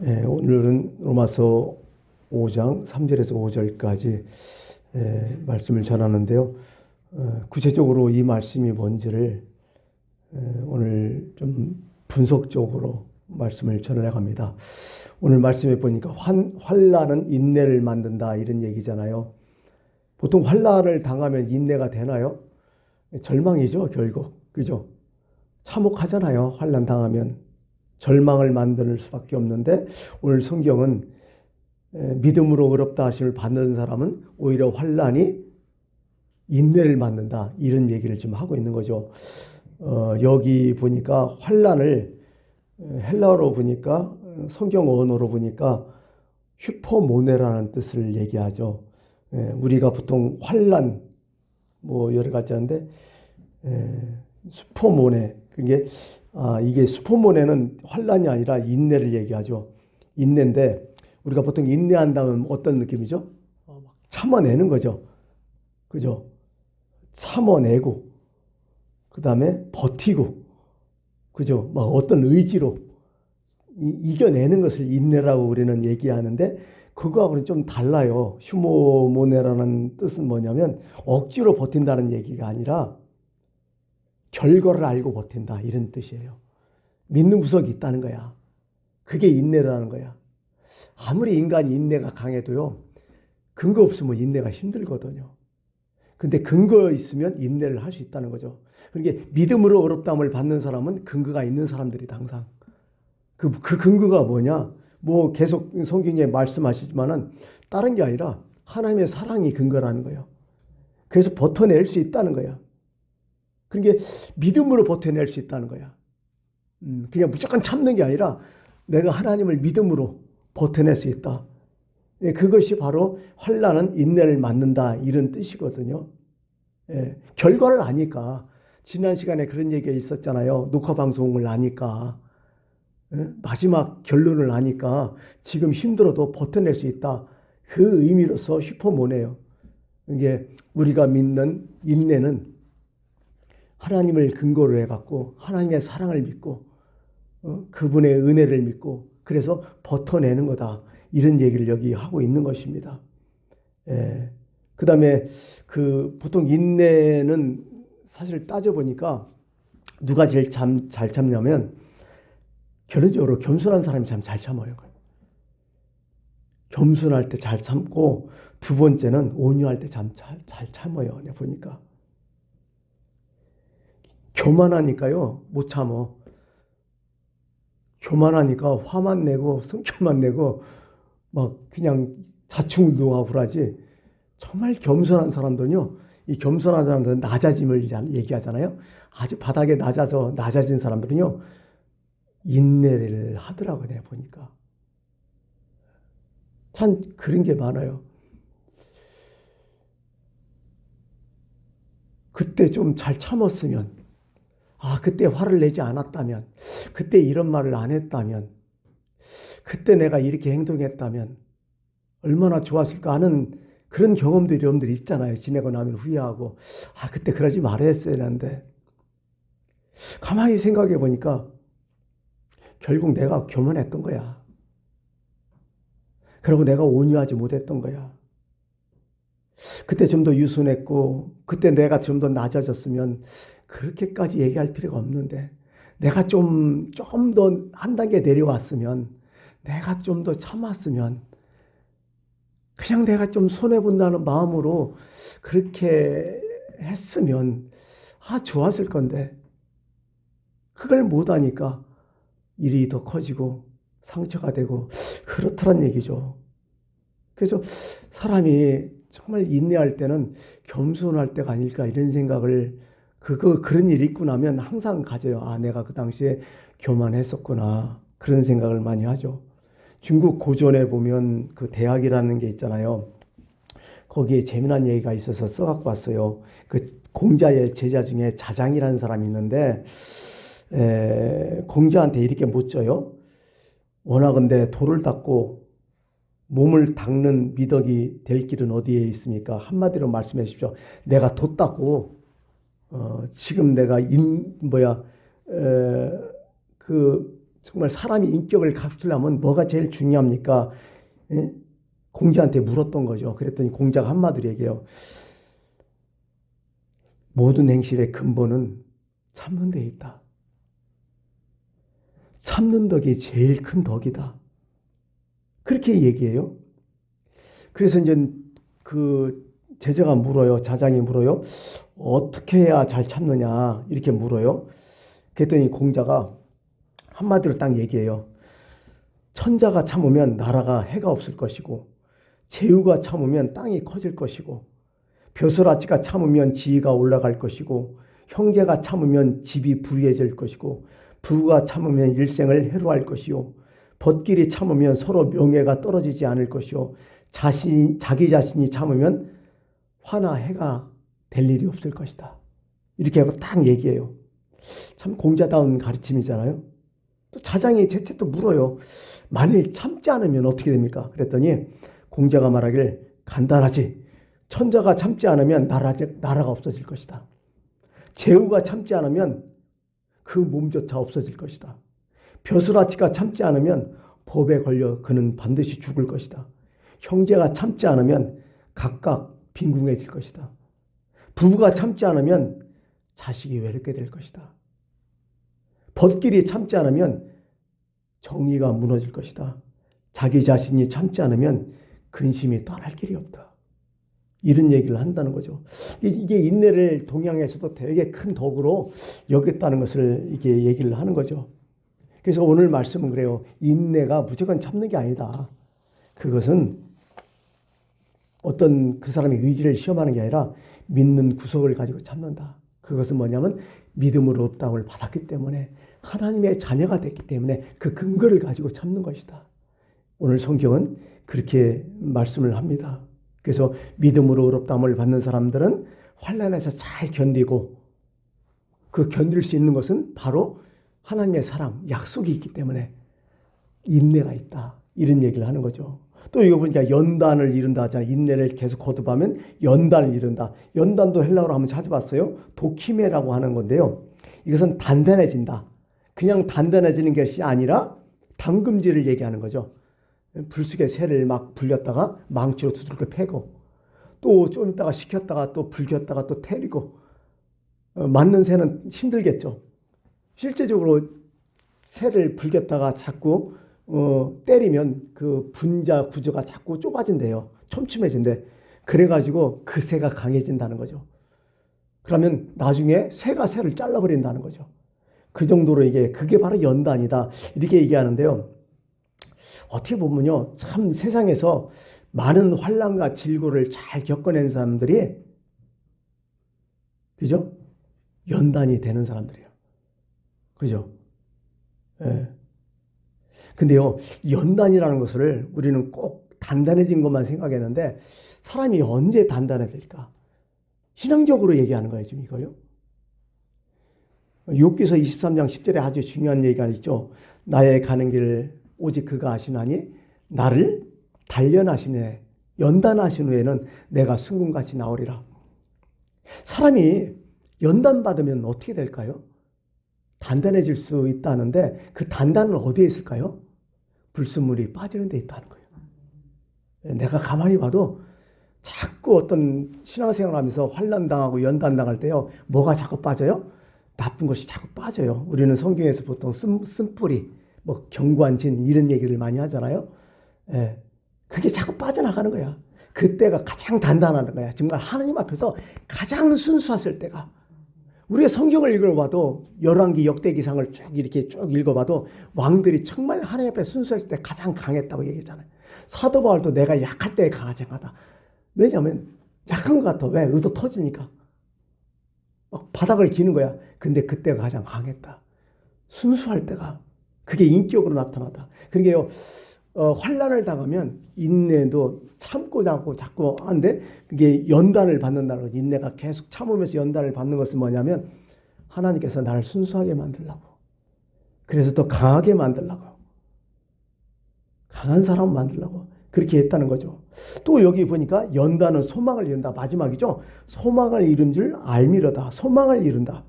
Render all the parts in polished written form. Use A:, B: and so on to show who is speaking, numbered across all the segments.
A: 오늘은 로마서 5장 3절에서 5절까지 말씀을 전하는데요. 구체적으로 이 말씀이 뭔지를 오늘 좀 분석적으로 말씀을 전해갑니다. 오늘 말씀에 보니까 환난은 인내를 만든다 이런 얘기잖아요. 보통 환난을 당하면 인내가 되나요? 절망이죠, 결국. 그죠? 참혹하잖아요. 환난 당하면 절망을 만들 수밖에 없는데, 오늘 성경은 믿음으로 어렵다 하심을 받는 사람은 오히려 환난이 인내를 만든다 이런 얘기를 지금 하고 있는 거죠. 여기 보니까 환난을 헬라어로 보니까, 성경 언어로 보니까 슈퍼모네라는 뜻을 얘기하죠. 우리가 보통 환난 뭐 여러 가지 하는데, 슈퍼모네, 이게 슈퍼모네는 환난이 아니라 인내를 얘기하죠. 인내인데, 우리가 보통 인내한다면 어떤 느낌이죠? 참아내는 거죠. 그죠? 참아내고, 그 다음에 버티고, 그죠? 막 어떤 의지로 이겨내는 것을 인내라고 우리는 얘기하는데, 그거하고는 좀 달라요. 슈퍼모네라는 뜻은 뭐냐면 억지로 버틴다는 얘기가 아니라 결과를 알고 버틴다 이런 뜻이에요. 믿는 구석이 있다는 거야. 그게 인내라는 거야. 아무리 인간이 인내가 강해도요, 근거 없으면 인내가 힘들거든요. 근데 근거 있으면 인내를 할 수 있다는 거죠. 그러니까 믿음으로 어렵다함을 받는 사람은 근거가 있는 사람들이다, 항상. 그 근거가 뭐냐? 뭐 계속 성경에 말씀하시지만은 다른 게 아니라 하나님의 사랑이 근거라는 거예요. 그래서 버텨낼 수 있다는 거야. 그러니까 믿음으로 버텨낼 수 있다는 거야. 그냥 무조건 참는 게 아니라 내가 하나님을 믿음으로 버텨낼 수 있다. 그것이 바로 환난은 인내를 만든다 이런 뜻이거든요. 결과를 아니까, 지난 시간에 그런 얘기가 있었잖아요. 녹화 방송을 아니까, 마지막 결론을 아니까 지금 힘들어도 버텨낼 수 있다. 그 의미로서 슈퍼모네요. 이게 우리가 믿는 인내는 하나님을 근거로 해갖고 하나님의 사랑을 믿고 그분의 은혜를 믿고 그래서 버텨내는 거다. 이런 얘기를 여기 하고 있는 것입니다. 그 다음에 보통 인내는 사실 따져보니까 누가 제일 잘 참냐면, 결론적으로 겸손한 사람이 참 잘 참아요. 겸손할 때 잘 참고, 두 번째는 온유할 때 참 잘 참아요. 내가 보니까. 교만하니까요, 못 참어. 교만하니까 화만 내고 성질만 내고 막 그냥 자충우동하고 그러지. 정말 겸손한 사람들은요, 이 겸손한 사람들은 낮아짐을 얘기하잖아요. 아주 바닥에 낮아진 사람들은요, 인내를 하더라고요. 내가 보니까 참 그런 게 많아요. 그때 좀 잘 참았으면, 그때 화를 내지 않았다면, 그때 이런 말을 안 했다면, 그때 내가 이렇게 행동했다면 얼마나 좋았을까 하는 그런 경험들이 여러분들이 있잖아요. 지내고 나면 후회하고, 그때 그러지 말아야 했는데. 가만히 생각해 보니까 결국 내가 교만했던 거야. 그리고 내가 온유하지 못했던 거야. 그때 좀 더 유순했고, 그때 내가 좀 더 낮아졌으면 그렇게까지 얘기할 필요가 없는데, 내가 좀 더 한 단계 내려왔으면, 내가 좀 더 참았으면, 그냥 내가 좀 손해본다는 마음으로 그렇게 했으면 좋았을 건데, 그걸 못하니까 일이 더 커지고 상처가 되고 그렇다는 얘기죠. 그래서 사람이 정말 인내할 때는 겸손할 때가 아닐까 이런 생각을, 그런 일이 있고 나면 항상 가져요. 내가 그 당시에 교만했었구나. 그런 생각을 많이 하죠. 중국 고전에 보면 그 대학이라는 게 있잖아요. 거기에 재미난 얘기가 있어서 써갖고 왔어요. 그 공자의 제자 중에 자장이라는 사람이 있는데, 공자한테 이렇게 묻져요. 원하건대 돌을 닦고 몸을 닦는 미덕이 될 길은 어디에 있습니까? 한마디로 말씀해 주십시오. 내가 돛 닦고, 지금 내가 정말 사람이 인격을 갖추려면 뭐가 제일 중요합니까? 예? 공자한테 물었던 거죠. 그랬더니 공자가 한마디로 얘기해요. 모든 행실의 근본은 참는 데 있다. 참는 덕이 제일 큰 덕이다. 그렇게 얘기해요. 그래서 이제 그 제자가 물어요. 자장이 물어요. 어떻게 해야 잘 참느냐 이렇게 물어요. 그랬더니 공자가 한마디로 딱 얘기해요. 천자가 참으면 나라가 해가 없을 것이고, 재우가 참으면 땅이 커질 것이고, 벼슬아치가 참으면 지위가 올라갈 것이고, 형제가 참으면 집이 부유해질 것이고, 부가 참으면 일생을 해로할 것이요, 벗길이 참으면 서로 명예가 떨어지지 않을 것이요, 자기 자신이 참으면 화나 해가 될 일이 없을 것이다. 이렇게 하고 딱 얘기해요. 참 공자다운 가르침이잖아요. 또 자장이 재채 또 물어요. 만일 참지 않으면 어떻게 됩니까? 그랬더니 공자가 말하길 간단하지. 천자가 참지 않으면 나라가 없어질 것이다. 제후가 참지 않으면 그 몸조차 없어질 것이다. 벼슬아치가 참지 않으면 법에 걸려 그는 반드시 죽을 것이다. 형제가 참지 않으면 각각 빈궁해질 것이다. 부부가 참지 않으면 자식이 외롭게 될 것이다. 벗길이 참지 않으면 정의가 무너질 것이다. 자기 자신이 참지 않으면 근심이 떠날 길이 없다. 이런 얘기를 한다는 거죠. 이게 인내를 동양에서도 되게 큰 덕으로 여겼다는 것을 이게 얘기를 하는 거죠. 그래서 오늘 말씀은 그래요. 인내가 무조건 참는 게 아니다. 그것은 어떤 그 사람의 의지를 시험하는 게 아니라 믿는 구석을 가지고 참는다. 그것은 뭐냐면 믿음으로 업다움을 받았기 때문에, 하나님의 자녀가 됐기 때문에 그 근거를 가지고 참는 것이다. 오늘 성경은 그렇게 말씀을 합니다. 그래서 믿음으로 의롭다함을 받는 사람들은 환난에서 잘 견디고, 그 견딜 수 있는 것은 바로 하나님의 사랑, 약속이 있기 때문에 인내가 있다. 이런 얘기를 하는 거죠. 또 이거 보니까 연단을 이룬다 하잖아요. 인내를 계속 거듭하면 연단을 이룬다. 연단도 헬라어로 한번 찾아봤어요. 도키메라고 하는 건데요. 이것은 단단해진다. 그냥 단단해지는 것이 아니라 담금질을 얘기하는 거죠. 불쑥의 새를 막 불렸다가 망치로 두들겨 패고, 또 좀 있다가 식혔다가 또 불겼다가 또 때리고, 맞는 새는 힘들겠죠. 실제적으로 새를 불겼다가 자꾸 때리면 그 분자 구조가 자꾸 좁아진대요. 촘촘해진대. 그래가지고 그 새가 강해진다는 거죠. 그러면 나중에 새가 새를 잘라버린다는 거죠. 그 정도로 그게 바로 연단이다. 이렇게 얘기하는데요. 어떻게 보면요, 참 세상에서 많은 환난과 질고를 잘 겪어낸 사람들이, 그죠? 연단이 되는 사람들이에요. 그죠? 예. 근데요, 연단이라는 것을 우리는 꼭 단단해진 것만 생각했는데, 사람이 언제 단단해질까? 신앙적으로 얘기하는 거예요, 지금 이거요. 욥기서 23장 10절에 아주 중요한 얘기가 있죠. 나의 가는 길 오직 그가 아시나니 나를 단련하시네. 연단하신 후에는 내가 순금같이 나오리라. 사람이 연단받으면 어떻게 될까요? 단단해질 수 있다는데, 그 단단은 어디에 있을까요? 불순물이 빠지는 데 있다는 거예요. 내가 가만히 봐도 자꾸 어떤 신앙생활 하면서 환난당하고 연단당할 때요, 뭐가 자꾸 빠져요? 나쁜 것이 자꾸 빠져요. 우리는 성경에서 보통 쓴뿌리, 뭐 경관진 이런 얘기를 많이 하잖아요. 예. 그게 자꾸 빠져나가는 거야. 그때가 가장 단단한 거야. 정말 하나님 앞에서 가장 순수했을 때가. 우리가 성경을 읽어봐도, 열왕기 역대기상을 쭉 읽어봐도 왕들이 정말 하나님 앞에 순수했을 때 가장 강했다고 얘기했잖아요. 사도 바울도 내가 약할 때 강하다. 왜냐하면 약한 것 같아. 왜? 의도 터지니까. 막 바닥을 기는 거야. 근데 그때가 가장 강했다. 순수할 때가. 그게 인격으로 나타나다. 그러니까요, 환난을 당하면 인내도 참고 자꾸 하는데, 그게 연단을 받는다는 거죠. 인내가 계속 참으면서 연단을 받는 것은 뭐냐면, 하나님께서 나를 순수하게 만들려고, 그래서 더 강하게 만들려고, 강한 사람 만들려고 그렇게 했다는 거죠. 또 여기 보니까 연단은 소망을 이룬다. 마지막이죠. 소망을 이룬 줄 알미로다. 소망을 이룬다.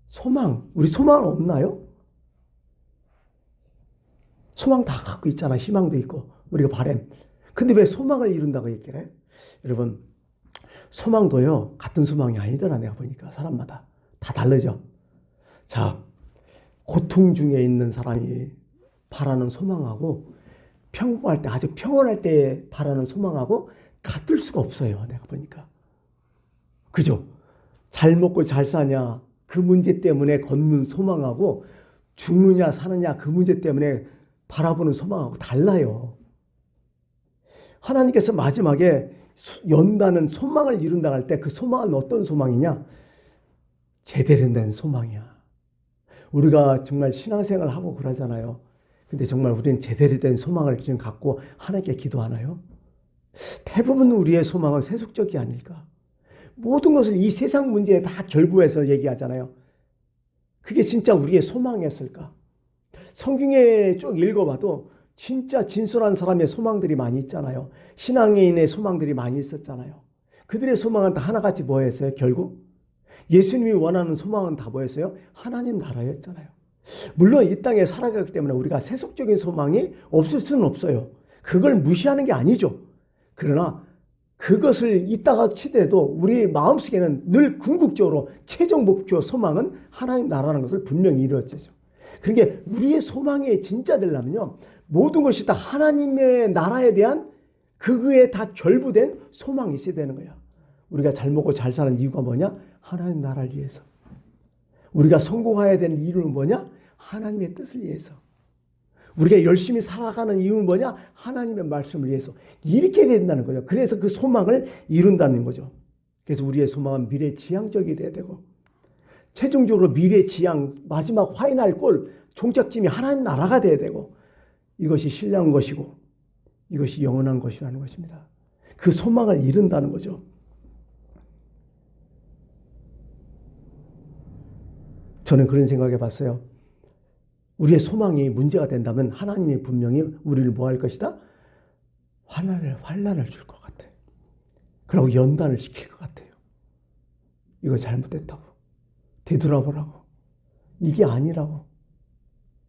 A: 소망, 우리 소망 없나요? 소망 다 갖고 있잖아. 희망도 있고 우리가 바램. 근데 왜 소망을 이룬다고 얘기를 해? 여러분, 소망도요 같은 소망이 아니더라. 내가 보니까 사람마다 다 다르죠. 자, 고통 중에 있는 사람이 바라는 소망하고 평범할 때, 아주 평온할 때 바라는 소망하고 같을 수가 없어요. 내가 보니까. 그죠? 잘 먹고 잘 사냐 그 문제 때문에 걷는 소망하고 죽느냐 사느냐 그 문제 때문에 바라보는 소망하고 달라요. 하나님께서 마지막에 연다는 소망을 이룬다 할 때 그 소망은 어떤 소망이냐? 제대로 된 소망이야. 우리가 정말 신앙생활을 하고 그러잖아요. 근데 정말 우리는 제대로 된 소망을 지금 갖고 하나님께 기도하나요? 대부분 우리의 소망은 세속적이 아닐까? 모든 것을 이 세상 문제에 다 결부해서 얘기하잖아요. 그게 진짜 우리의 소망이었을까? 성경에 쭉 읽어봐도 진짜 진솔한 사람의 소망들이 많이 있잖아요. 신앙인의 소망들이 많이 있었잖아요. 그들의 소망은 다 하나같이 뭐였어요? 결국 예수님이 원하는 소망은 다 뭐였어요? 하나님 나라였잖아요. 물론 이 땅에 살아가기 때문에 우리가 세속적인 소망이 없을 수는 없어요. 그걸 무시하는 게 아니죠. 그러나 그것을 있다가 치더라도 우리 마음속에는 늘 궁극적으로 최종 목표 소망은 하나님 나라라는 것을 분명히 이루어지죠. 그러니까 우리의 소망이 진짜 되려면요. 모든 것이 다 하나님의 나라에 대한 그거에 다 결부된 소망이 있어야 되는 거야. 우리가 잘 먹고 잘 사는 이유가 뭐냐? 하나님 나라를 위해서. 우리가 성공해야 되는 이유는 뭐냐? 하나님의 뜻을 위해서. 우리가 열심히 살아가는 이유는 뭐냐? 하나님의 말씀을 위해서. 이렇게 된다는 거죠. 그래서 그 소망을 이룬다는 거죠. 그래서 우리의 소망은 미래지향적이 돼야 되고 최종적으로 미래지향 마지막 화인할 골 종착점이 하나님 나라가 돼야 되고 이것이 신령한 것이고 이것이 영원한 것이라는 것입니다. 그 소망을 이룬다는 거죠. 저는 그런 생각해 봤어요. 우리의 소망이 문제가 된다면 하나님이 분명히 우리를 뭐 할 것이다? 환난을 줄 것 같아요. 그리고 연단을 시킬 것 같아요. 이거 잘못됐다고. 되돌아보라고. 이게 아니라고.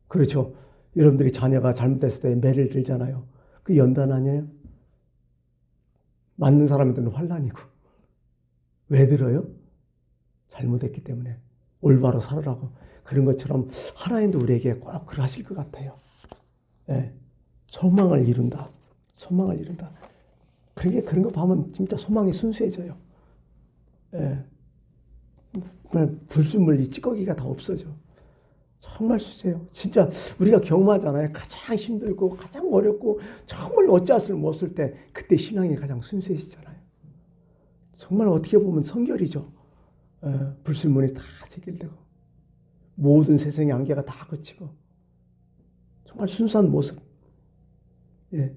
A: 그렇죠. 여러분들이 자녀가 잘못됐을 때 매를 들잖아요. 그 연단 아니에요? 맞는 사람한테는 환난이고. 왜 들어요? 잘못했기 때문에. 올바로 살으라고. 그런 것처럼 하나님도 우리에게 꼭 그러하실 것 같아요. 네. 소망을 이룬다. 소망을 이룬다. 그런 거 보면 진짜 소망이 순수해져요. 네. 불순물이 찌꺼기가 다 없어져. 정말 순수해요. 진짜 우리가 경험하잖아요. 가장 힘들고 가장 어렵고 정말 어찌할 수 없을 때 그때 신앙이 가장 순수해지잖아요. 정말 어떻게 보면 성결이죠. 불순물이 다 해결되고 모든 세상의 안개가 다 거치고 정말 순수한 모습. 예,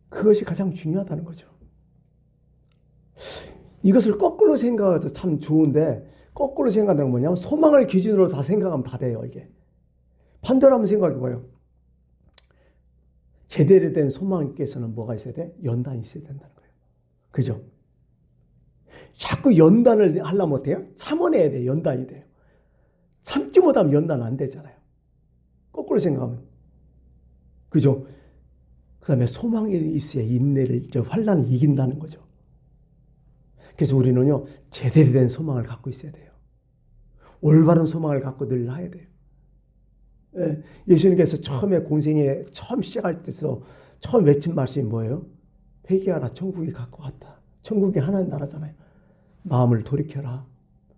A: 그것이 가장 중요하다는 거죠. 이것을 거꾸로 생각해도 참 좋은데 거꾸로 생각하는 건 뭐냐면 소망을 기준으로 다 생각하면 다 돼요. 이게 반대로 한번 생각해봐요. 제대로 된 소망께서는 뭐가 있어야 돼? 연단이 있어야 된다는 거예요. 그죠? 자꾸 연단을 하려면 어때요? 참아내야 돼요. 연단이 돼요. 참지 못하면 연단 안 되잖아요. 거꾸로 생각하면. 그죠? 그 다음에 소망이 있어야 인내를, 환난을 이긴다는 거죠. 그래서 우리는요, 제대로 된 소망을 갖고 있어야 돼요. 올바른 소망을 갖고 늘 해야 돼요. 예, 예수님께서 처음에 공생에 처음 시작할 때서 처음 외친 말씀이 뭐예요? 회개하라, 천국이 갖고 왔다. 천국이 하나님 나라잖아요. 마음을 돌이켜라.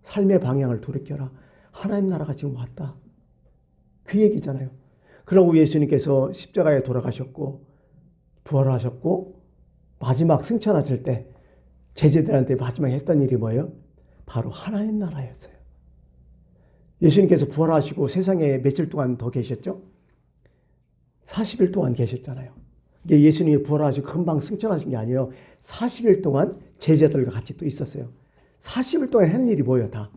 A: 삶의 방향을 돌이켜라. 하나님 나라가 지금 왔다. 그 얘기잖아요. 그러고 예수님께서 십자가에 돌아가셨고 부활하셨고 마지막 승천하실 때 제자들한테 마지막에 했던 일이 뭐예요? 바로 하나님 나라였어요. 예수님께서 부활하시고 세상에 며칠 동안 더 계셨죠? 40일 동안 계셨잖아요. 이게 예수님이 부활하시고 금방 승천하신 게 아니에요. 40일 동안 제자들과 같이 또 있었어요. 40일 동안 한 일이 뭐예요? 다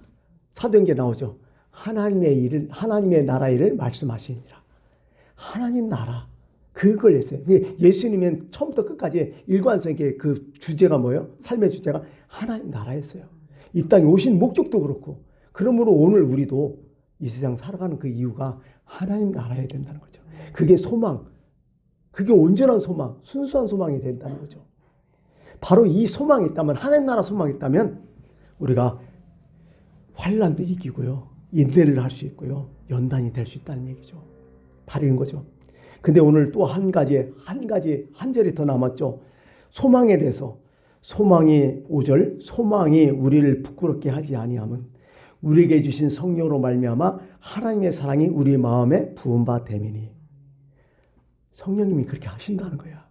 A: 사도행전에 나오죠. 하나님의 나라 일을 말씀하시니라. 하나님 나라 그걸 했어요. 예수님은 처음부터 끝까지 일관성의 그 주제가 뭐예요? 삶의 주제가 하나님 나라였어요. 이 땅에 오신 목적도 그렇고 그러므로 오늘 우리도 이 세상 살아가는 그 이유가 하나님 나라여야 된다는 거죠. 그게 소망, 그게 온전한 소망, 순수한 소망이 된다는 거죠. 바로 이 소망이 있다면, 하나님 나라 소망이 있다면 우리가 환난도 이기고요, 인내를 할 수 있고요, 연단이 될 수 있다는 얘기죠. 바로 이런 거죠. 근데 오늘 또 한 절이 더 남았죠. 소망에 대해서. 소망이 5절, 소망이 우리를 부끄럽게 하지 아니함은 우리에게 주신 성령으로 말미암아 하나님의 사랑이 우리 마음에 부은 바 됨이니. 성령님이 그렇게 하신다는 거야.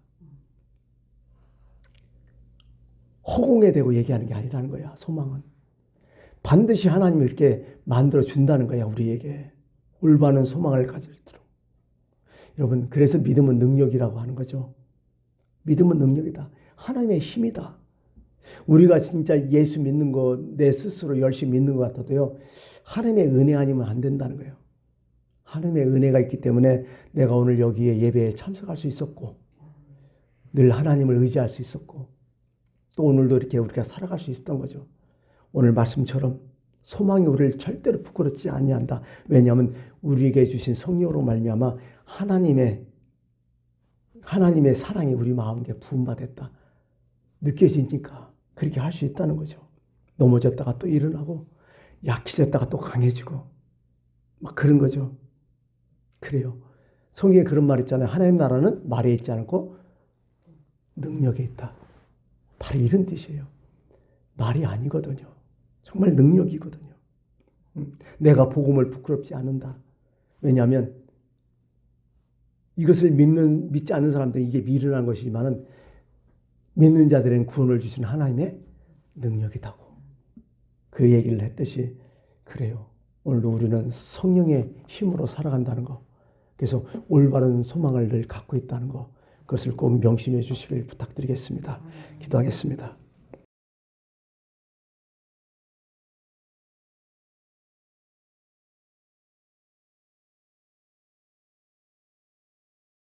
A: 허공에 대고 얘기하는 게 아니라는 거야. 소망은 반드시 하나님이 이렇게 만들어 준다는 거야. 우리에게 올바른 소망을 가질 수 있도록. 여러분, 그래서 믿음은 능력이라고 하는 거죠. 믿음은 능력이다. 하나님의 힘이다. 우리가 진짜 예수 믿는 거 내 스스로 열심히 믿는 것 같아도요, 하나님의 은혜 아니면 안 된다는 거예요. 하나님의 은혜가 있기 때문에 내가 오늘 여기에 예배에 참석할 수 있었고, 늘 하나님을 의지할 수 있었고, 또 오늘도 이렇게 우리가 살아갈 수 있었던 거죠. 오늘 말씀처럼 소망이 우리를 절대로 부끄럽지 아니한다. 왜냐하면 우리에게 주신 성령으로 말미암아 하나님의 사랑이 우리 마음에 부음받았다. 느껴지니까 그렇게 할 수 있다는 거죠. 넘어졌다가 또 일어나고 약해졌다가 또 강해지고 막 그런 거죠. 그래요. 성경에 그런 말 있잖아요. 하나님 나라는 말에 있지 않고 능력에 있다. 바로 이런 뜻이에요. 말이 아니거든요. 정말 능력이거든요. 내가 복음을 부끄럽지 않는다. 왜냐하면 이것을 믿지 않는 사람들은 이게 미련한 것이지만은 믿는 자들은 구원을 주신 하나님의 능력이다고. 그 얘기를 했듯이 그래요. 오늘도 우리는 성령의 힘으로 살아간다는 거. 그래서 올바른 소망을 늘 갖고 있다는 거. 그것을 꼭 명심해 주시길 부탁드리겠습니다. 기도하겠습니다.